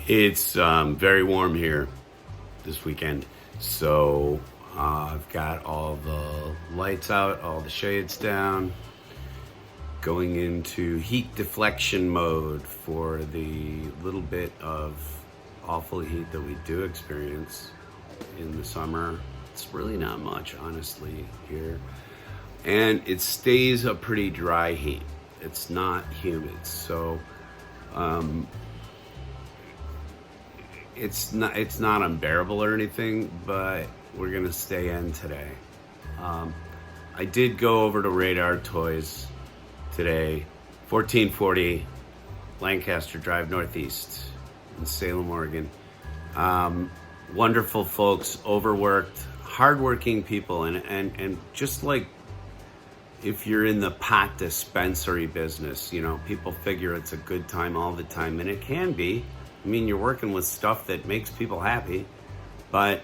It's very warm here this weekend, so I've got all the lights out, all the shades down, going into heat deflection mode for the little bit of awful heat that we do experience in the summer. It's really not much, honestly, here. And it stays a pretty dry heat. It's not humid, so it's not unbearable or anything, but we're gonna stay in today. I did go over to Radar Toys today, 1440 Lancaster Drive Northeast in Salem, Oregon. Wonderful folks, overworked, hardworking people, and just like if you're in the pot dispensary business, you know, people figure it's a good time all the time, and it can be. I mean, you're working with stuff that makes people happy, but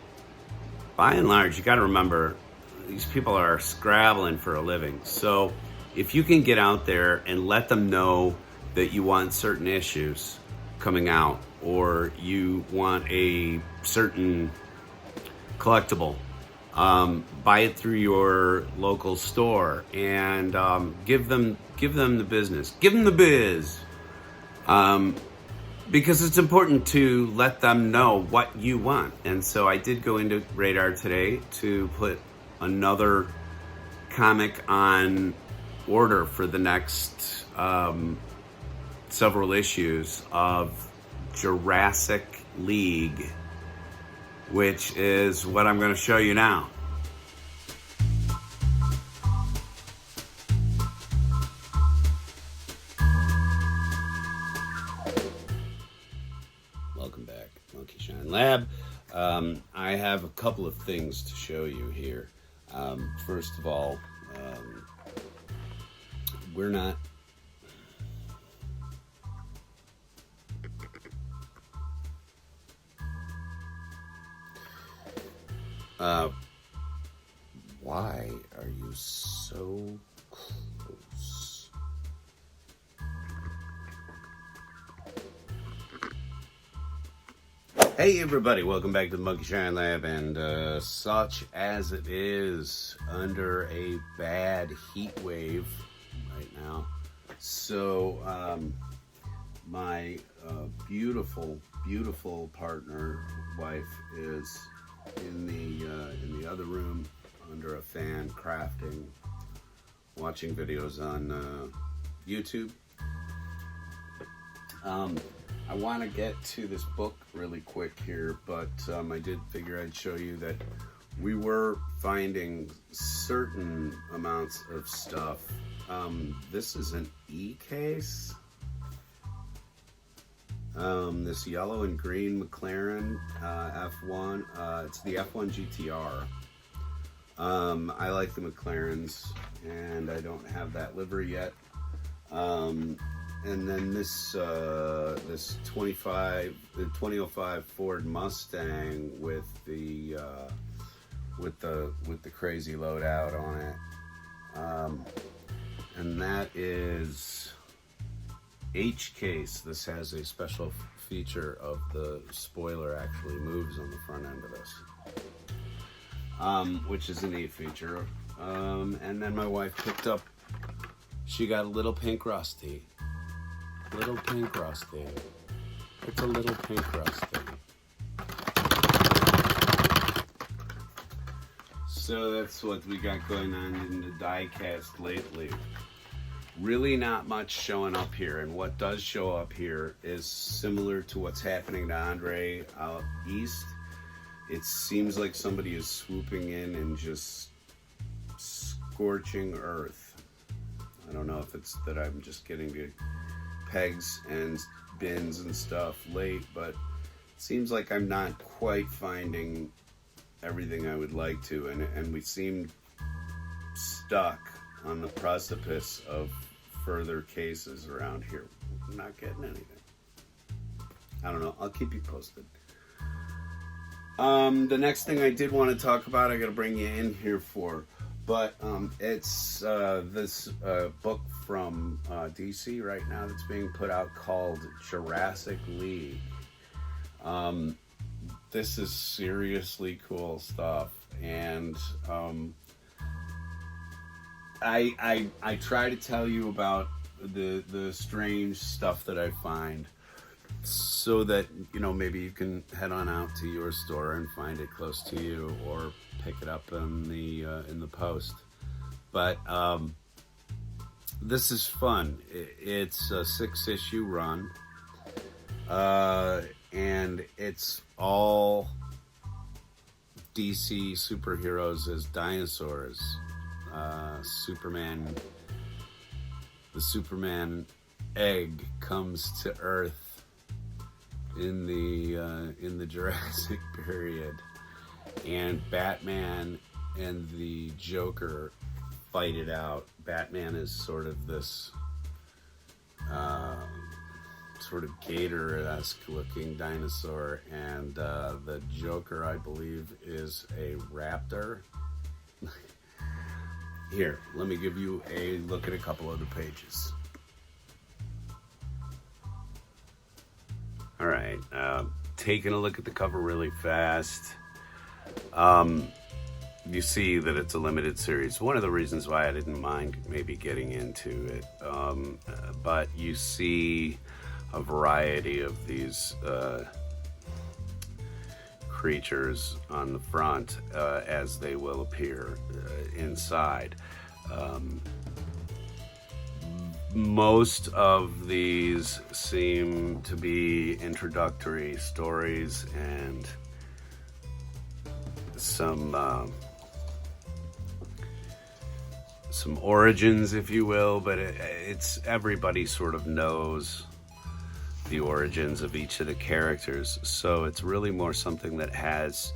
by and large, you got to remember, these people are scrabbling for a living. So if you can get out there and let them know that you want certain issues coming out, or you want a certain collectible, buy it through your local store and give them the business, give them the biz, because it's important to let them know what you want. And so I did go into Radar today to put another comic on order for the next several issues of Jurassic League, which is what I'm going to show you now. Welcome back, Monkey Shine Lab. I have a couple of things to show you here. First of all, we're not... why are you so close? Hey everybody, welcome back to the Monkey Shine Lab, and such as it is under a bad heat wave right now. So my beautiful partner, wife, is in the other room under a fan, crafting, watching videos on YouTube. I want to get to this book really quick here, but I did figure I'd show you that we were finding certain amounts of stuff. This is an E-case. This yellow and green McLaren F1. It's the F1 GTR. I like the McLarens, and I don't have that livery yet. And then this 2005 Ford Mustang with the crazy loadout on it, and that is H-case. This has a special feature of the spoiler actually moves on the front end of this, which is a neat feature. And then my wife picked up, she got a little pink Rusty. Little pink Rusty. It's a little pink Rusty. So that's what we got going on in the diecast lately. Really not much showing up here, and what does show up here is similar to what's happening to Andre out east. It seems like somebody is swooping in and just scorching earth. I don't know if it's that I'm just getting to pegs and bins and stuff late, but it seems like I'm not quite finding everything I would like to, and we seem stuck on the precipice of further cases around here. I'm not getting anything. I don't know. I'll keep you posted. The next thing I did want to talk about, I got to bring you in here for, but it's this book from DC right now that's being put out called Jurassic League. This is seriously cool stuff, and I try to tell you about the strange stuff that I find, so that maybe you can head on out to your store and find it close to you, or pick it up in the post. But this is fun. It's a 6-issue run, and it's all DC superheroes as dinosaurs. The Superman egg comes to Earth in the Jurassic period, and Batman and the Joker fight it out. Batman is sort of this sort of gator-esque looking dinosaur, and the Joker, I believe, is a raptor. Here, let me give you a look at a couple of the pages. All right, taking a look at the cover really fast. You see that it's a limited series. One of the reasons why I didn't mind maybe getting into it, but you see a variety of these creatures on the front as they will appear inside. Most of these seem to be introductory stories and some origins, if you will, but it's everybody sort of knows the origins of each of the characters, so it's really more something that has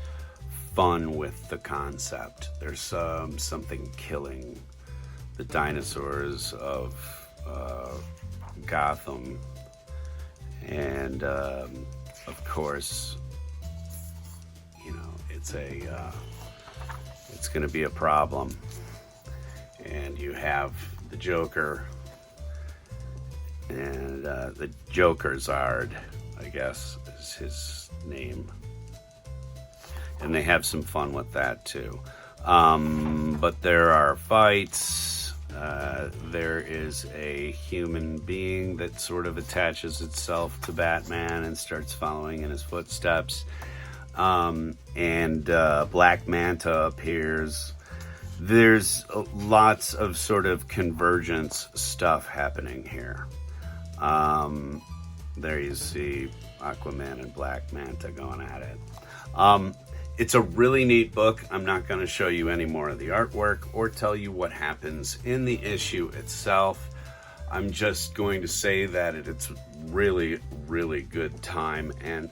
fun with the concept. There's something killing the dinosaurs of Gotham, and of course, it's going to be a problem. And you have the Joker and the Jokerzard, I guess is his name, and they have some fun with that too. But there are fights. There is a human being that sort of attaches itself to Batman and starts following in his footsteps. And Black Manta appears. There's lots of sort of convergence stuff happening here. There you see Aquaman and Black Manta going at it. It's a really neat book. I'm not going to show you any more of the artwork or tell you what happens in the issue itself. I'm just going to say that it's really, really good time. And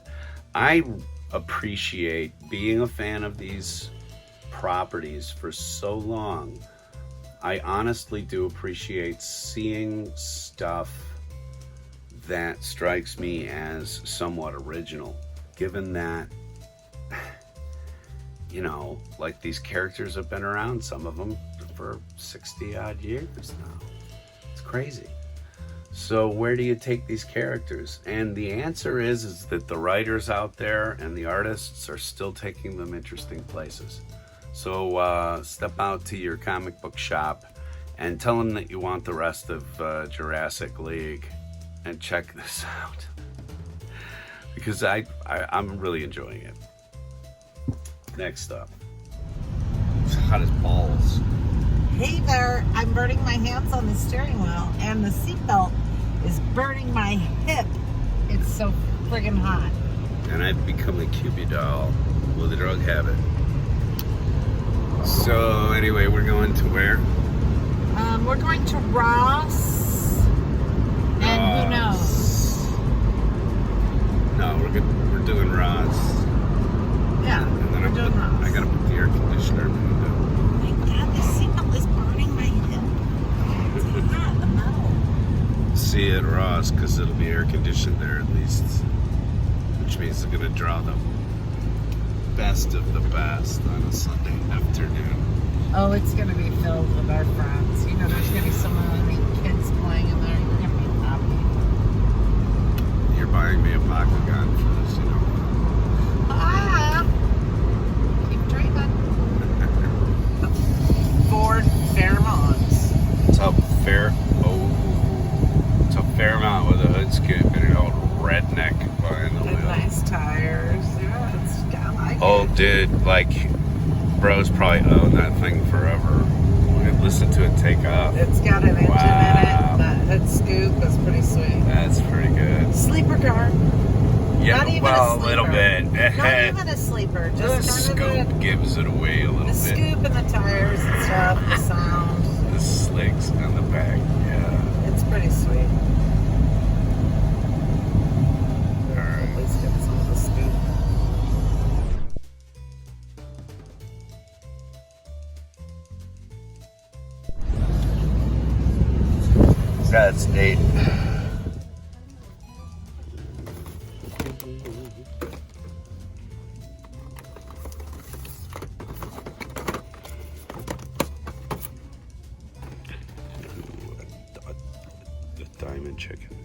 I appreciate being a fan of these properties for so long. I honestly do appreciate seeing stuff that strikes me as somewhat original, given that, like these characters have been around, some of them for 60 odd years now. It's crazy. So where do you take these characters? And the answer is that the writers out there and the artists are still taking them interesting places. So step out to your comic book shop and tell them that you want the rest of Jurassic League, and check this out, because I'm really enjoying it. Next up, it's hot as balls. Hey there, I'm burning my hands on the steering wheel, and the seatbelt is burning my hip. It's so friggin' hot. And I've become a Cupid doll with a drug habit. So anyway, we're going to where? We're going to Ross, and who knows? No, we're doing Ross. Yeah, And then we're doing Ross. I gotta put the air conditioner in. Oh my God, the seatbelt is burning my hip. It's hot, the metal. See you at Ross, because it'll be air conditioned there at least, which means they're gonna draw the best of the best on a Sunday afternoon. Oh, it's going to be filled with our friends. There's going to be so many kids playing in there. You're going to be happy. You're buying me a Bakugan for this, Fairmont with a hood scoop and an old redneck behind the And wheel. nice tires. Yeah, I like Oh, it. dude, like, bro's probably owned that thing forever. Listen to it take off. It's got an engine Wow. in it. That hood scoop is pretty sweet. That's pretty good. Sleeper car. Yeah, Not even well, a a little sleeper. bit. Not even a sleeper. The Just kind scoop of gives it away a little the bit. scoop and the tires and stuff, the sound. The slicks on the back, yeah. It's pretty sweet. Alright. At least get some of the scoop. That's neat. The diamond chicken.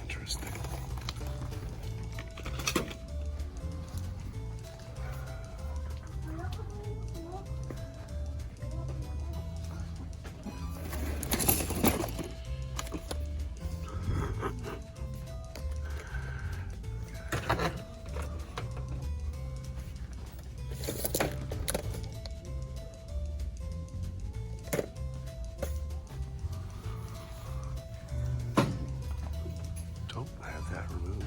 Interesting. Don't have that removed.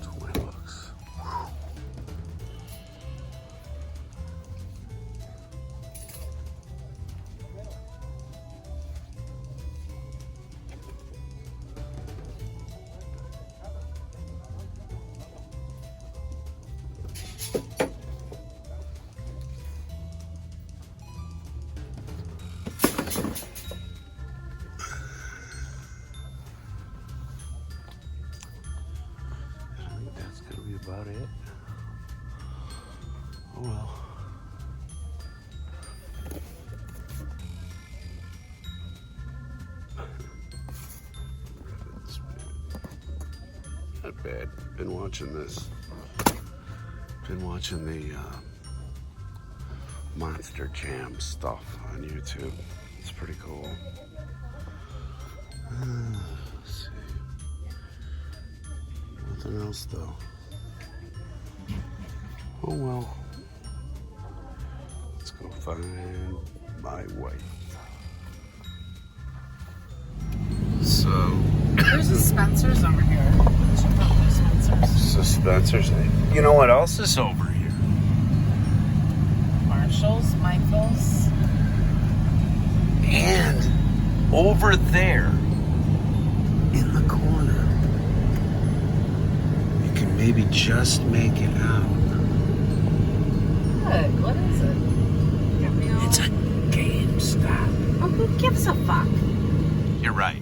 $20. I think that's gonna be about it. Oh well. Not bad. Been watching this. Been watching the Monster Jam stuff on YouTube. It's pretty cool. Let's see. Nothing else though. Oh well. Let's go find my wife. So, There's a Spencer's over here. Check out the Spencer's. Spencer's. You know what else is over here? Marshall's, Michael's. And over there in the corner, you can maybe just make it out. What is it? Got me all- It's a GameStop. Oh, who gives a fuck? You're right.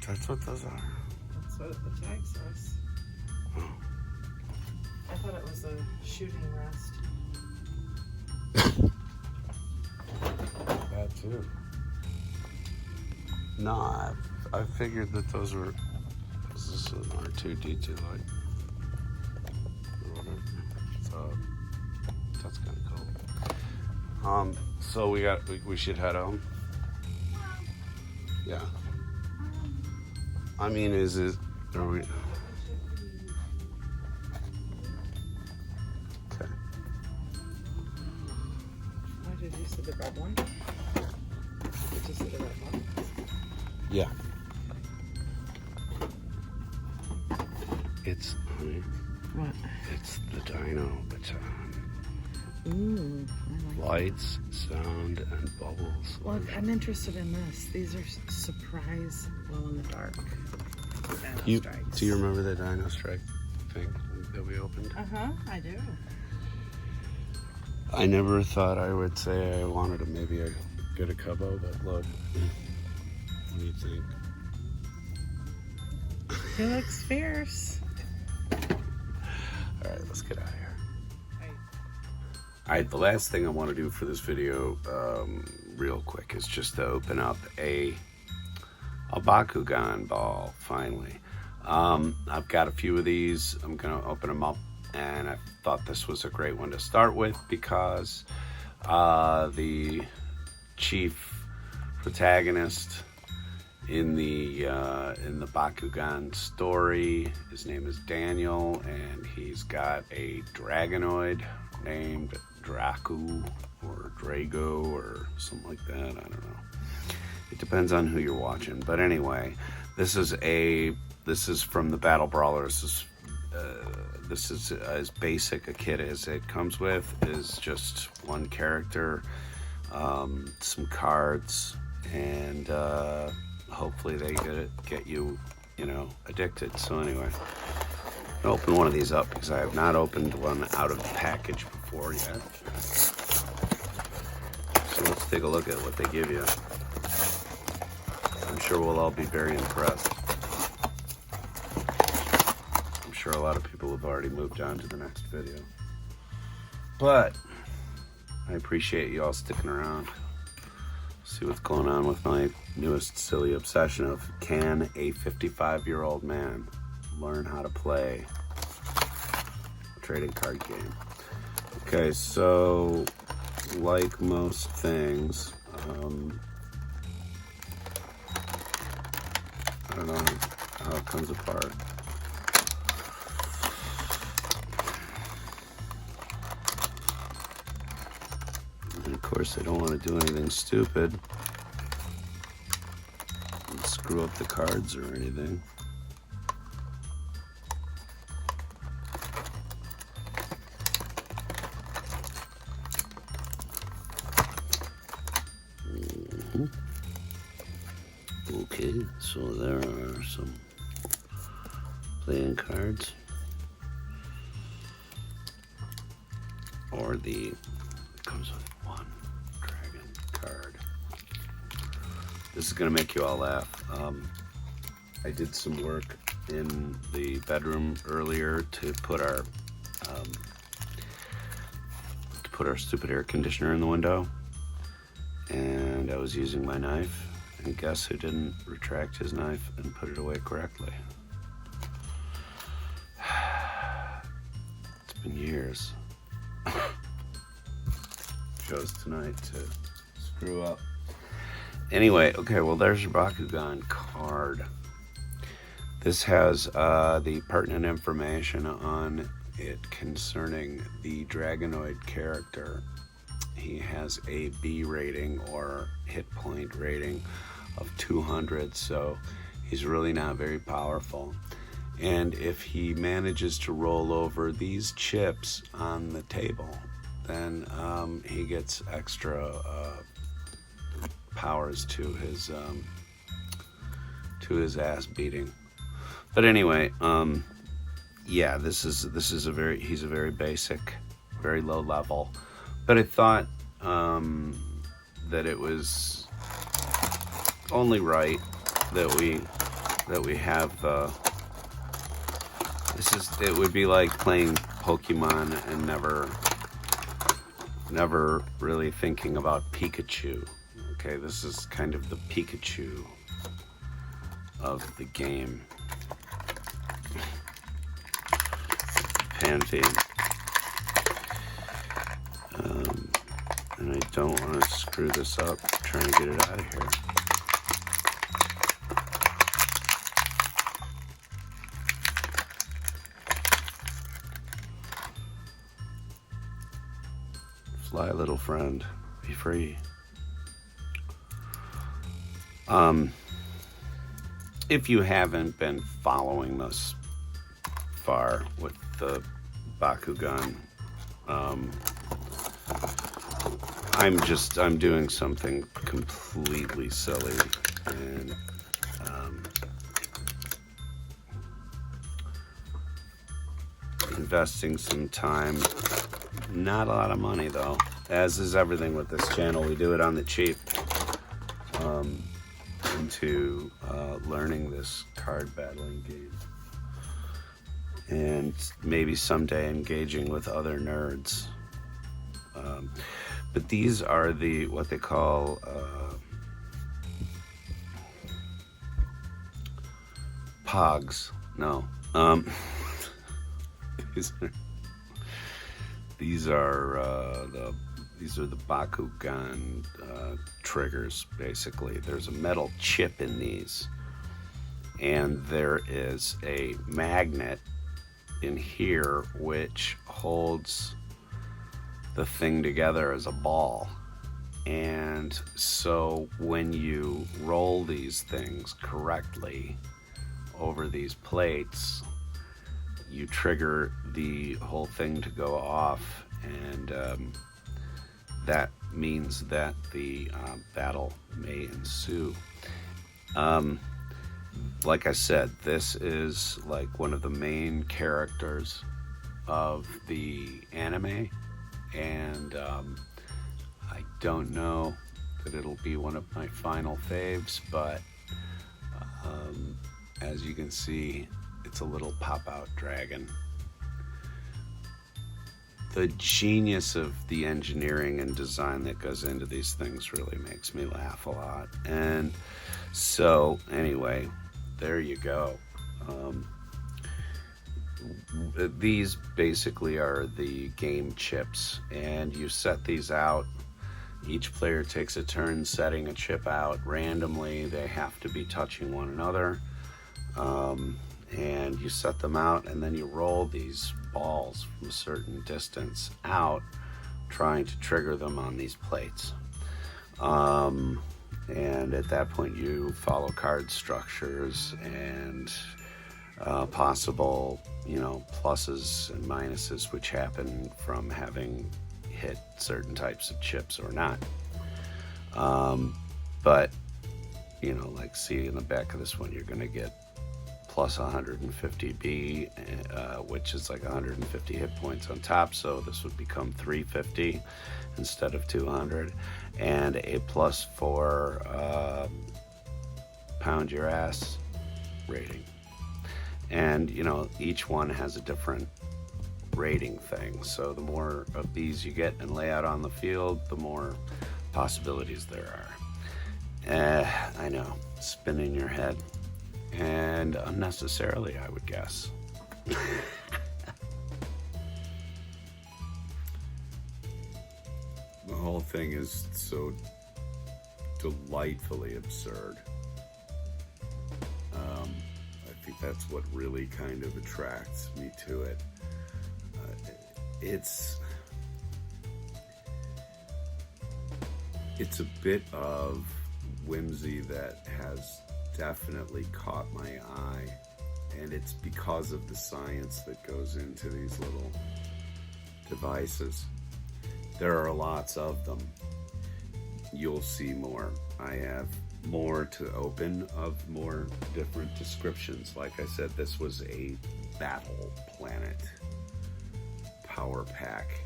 That's what those are. That's what the tag says. Oh. I thought it was a shooting rest. That too. No, I figured that those were. Is this an R2D2 light? Or whatever. So that's kind of cool. So we should head home. Yeah. I mean, are we? Okay. Why did you see the red one? Did you see the red one? Yeah. It's, honey. What? It's the dino baton. Ooh, I like Lights, sound, and bubbles. Well, I'm interested in this. These are surprise glow in the dark. Do you remember the Dino Strike thing that we opened? I do. I never thought I would say I wanted to maybe get a Cubbo, but look. What do you think? He looks fierce. All right, let's get out of here. All right, the last thing I want to do for this video, real quick, is just to open up a Bakugan ball, finally. I've got a few of these. I'm going to open them up, and I thought this was a great one to start with because the chief protagonist in the Bakugan story, his name is Daniel, and he's got a Dragonoid named Draku or Drago or something like that. I don't know. It depends on who you're watching. But anyway, this is from the Battle Brawlers. This is as basic a kit as it comes with. Is just one character, some cards, and hopefully they get you, addicted. So anyway, I'll open one of these up because I have not opened one out of the package before yet. So let's take a look at what they give you. I'm sure we'll all be very impressed. I'm sure a lot of people have already moved on to the next video. But I appreciate you all sticking around. See what's going on with my newest silly obsession of, can a 55-year-old man learn how to play a trading card game? Okay, so like most things, I don't know how it comes apart. And of course, I don't want to do anything stupid and screw up the cards or anything. Okay, so there are some playing cards, or it comes with one dragon card. This is gonna make you all laugh. I did some work in the bedroom earlier to put our stupid air conditioner in the window, and I was using my knife. And guess who didn't retract his knife and put it away correctly? It's been years. Chose tonight to screw up. Anyway, okay, well, there's your Bakugan card. This has the pertinent information on it concerning the Dragonoid character. He has a B rating, or hit point rating, of 200, so he's really not very powerful. And if he manages to roll over these chips on the table, then he gets extra powers to his ass beating. But anyway, yeah, he's a very basic, very low level. But I thought that it was only right that we that we have it would be like playing Pokemon and never really thinking about Pikachu. Okay, this is kind of the Pikachu of the game. Pantheon. And I don't want to screw this up trying to get it out of here. Fly, little friend, be free. If you haven't been following this far with the Bakugan, I'm doing something completely silly, and investing some time. Not a lot of money though, as is everything with this channel. We do it on the cheap, into learning this card battling game, and maybe someday engaging with other nerds. But these are what they call pogs. No, these are the Bakugan triggers. Basically, there's a metal chip in these, and there is a magnet in here which holds the thing together as a ball. And so when you roll these things correctly over these plates, you trigger the whole thing to go off, and that means that the battle may ensue. Like I said, this is like one of the main characters of the anime, and I don't know that it'll be one of my final faves, but as you can see, it's a little pop-out dragon. The genius of the engineering and design that goes into these things really makes me laugh a lot. And so anyway, there you go. These basically are the game chips, and you set these out. Each player takes a turn setting a chip out randomly. They have to be touching one another, and you set them out, and then you roll these balls from a certain distance out, trying to trigger them on these plates. And at that point you follow card structures and possible, pluses and minuses which happen from having hit certain types of chips or not. But like see in the back of this one, you're going to get plus 150B, which is like 150 hit points on top, so this would become 350 instead of 200, and a +4 pound your ass rating. And each one has a different rating thing, so the more of these you get and lay out on the field, the more possibilities there are. I know, spinning your head, and unnecessarily, I would guess. The whole thing is so delightfully absurd. I think that's what really kind of attracts me to it. It's a bit of whimsy that has definitely caught my eye, and it's because of the science that goes into these little devices. There are lots of them. You'll see more. I have more to open of more different descriptions. Like I said, this was a battle planet power pack.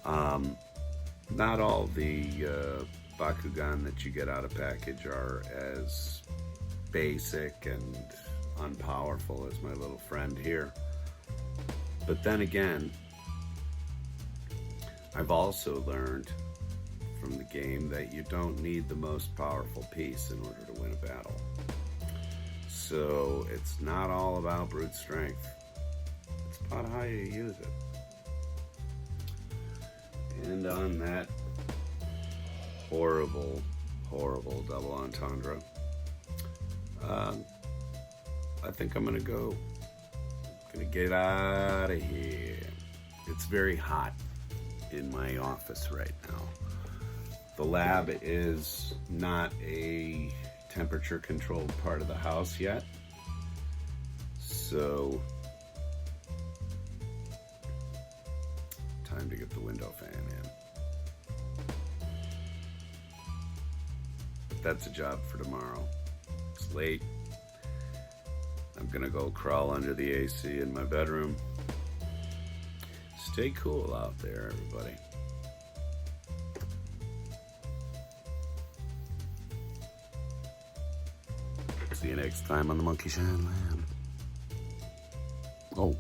Not all the Bakugan that you get out of package are as basic and unpowerful as my little friend here. But then again, I've also learned from the game that you don't need the most powerful piece in order to win a battle. So it's not all about brute strength. It's about how you use it. And on that horrible, horrible double entendre, I think I'm gonna get out of here. It's very hot in my office right now. The lab is not a temperature controlled part of the house yet, so time to get the window fan in. But that's a job for tomorrow. It's late. I'm gonna go crawl under the AC in my bedroom. Stay cool out there, everybody. See you next time on the Monkey Shine Land. Oh.